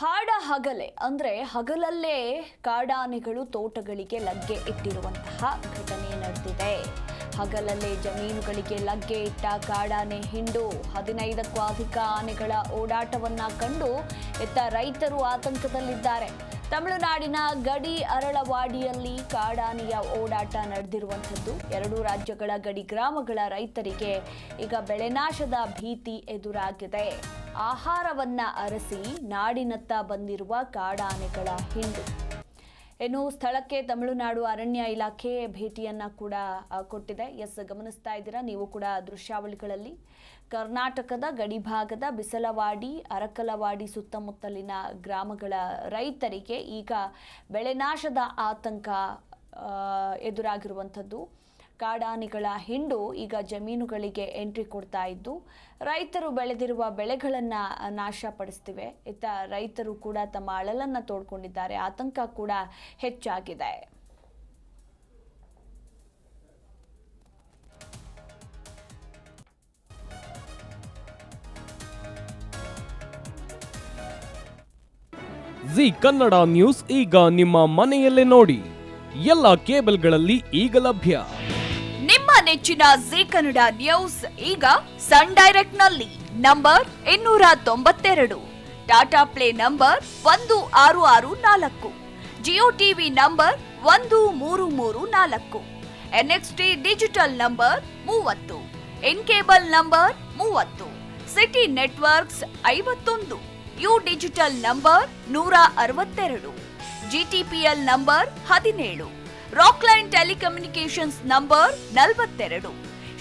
ಹಾಡ ಹಗಲೇ ಅಂದ್ರೆ ಹಗಲಲ್ಲೇ ಕಾಡಾನೆಗಳು ತೋಟಗಳಿಗೆ ಲಗ್ಗೆ ಇಟ್ಟಿರುವಂತಹ ಘಟನೆ ನಡೆದಿದೆ. ಹಗಲಲ್ಲೇ ಜಮೀನುಗಳಿಗೆ ಲಗ್ಗೆ ಇಟ್ಟ ಕಾಡಾನೆ ಹಿಂಡು 15ಕ್ಕೂ ಅಧಿಕ ಆನೆಗಳ ಓಡಾಟವನ್ನ ಕಂಡು ರೈತರು ಆತಂಕದಲ್ಲಿದ್ದಾರೆ. ತಮಿಳುನಾಡಿನ ಗಡಿ ಅರಳವಾಡಿಯಲ್ಲಿ ಕಾಡಾನೆಯ ಓಡಾಟ ನಡೆದಿರುವಂಥದ್ದು. ಎರಡೂ ರಾಜ್ಯಗಳ ಗಡಿ ಗ್ರಾಮಗಳ ರೈತರಿಗೆ ಈಗ ಬೆಳೆನಾಶದ ಭೀತಿ ಎದುರಾಗಿದೆ. ಆಹಾರವನ್ನ ಅರಸಿ ನಾಡಿನತ್ತ ಬಂದಿರುವ ಕಾಡಾನೆಗಳ ಹಿಂಡು. ಇನ್ನು ಸ್ಥಳಕ್ಕೆ ತಮಿಳುನಾಡು ಅರಣ್ಯ ಇಲಾಖೆ ಭೇಟಿಯನ್ನ ಕೂಡ ಕೊಟ್ಟಿದೆ. ಗಮನಿಸ್ತಾ ಇದ್ದೀರಾ ನೀವು ಕೂಡ ದೃಶ್ಯಾವಳಿಗಳಲ್ಲಿ. ಕರ್ನಾಟಕದ ಗಡಿಭಾಗದ ಬಿಸಲವಾಡಿ, ಅರಕಲವಾಡಿ ಸುತ್ತಮುತ್ತಲಿನ ಗ್ರಾಮಗಳ ರೈತರಿಗೆ ಈಗ ಬೆಳೆನಾಶದ ಆತಂಕ ಎದುರಾಗಿರುವಂಥದ್ದು. ಕಾಡಾನೆಗಳ ಹಿಂಡು ಈಗ ಜಮೀನುಗಳಿಗೆ ಎಂಟ್ರಿ ಕೊಡ್ತಾ ಇದ್ದು ರೈತರು ಬೆಳೆದಿರುವ ಬೆಳೆಗಳನ್ನು ನಾಶಪಡಿಸ್ತಿವೆ. ರೈತರು ಕೂಡ ತಮ್ಮ ಅಳಲನ್ನು ತೋಡ್ಕೊಂಡಿದ್ದಾರೆ. ಆತಂಕ ಕೂಡ ಹೆಚ್ಚಾಗಿದೆ. ಜಿ ಕನ್ನಡ ನ್ಯೂಸ್ ಈಗ ನಿಮ್ಮ ಮನೆಯಲ್ಲೇ ನೋಡಿ. ಎಲ್ಲ ಕೇಬಲ್ಗಳಲ್ಲಿ ಈಗ ಲಭ್ಯ. ನಿಮ್ಮ ನೆಚ್ಚಿನ ಜಿ ಕನ್ನಡ ನ್ಯೂಸ್ ಈಗ ಸನ್ ಡೈರೆಕ್ಟ್ ನಲ್ಲಿ number 292, Tata play number 1664, Jio TV number 1334, NXT digital number 30, in cable number 30, city networks 51, U digital number 162, GTPL number 17, Rockline telecommunications number 42,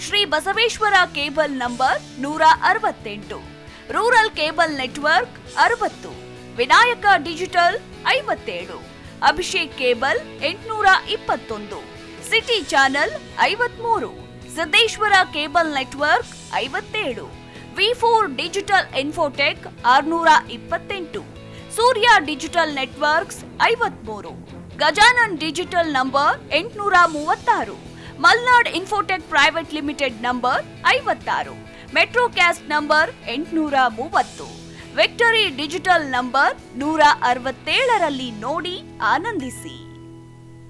Shri Basaveshwara cable number 168, rural cable network 60, Vinayaka digital 57, Abhishek cable 821, city channel 53, Siddeshwara cable network 57, V4 digital Infotech 628, Surya digital networks 53, Gajanan digital number 836, Malnad Infotech private limited number 56, Metrocast number 830, Victory digital number 167ರಲ್ಲಿ ನೋಡಿ ಆನಂದಿಸಿ.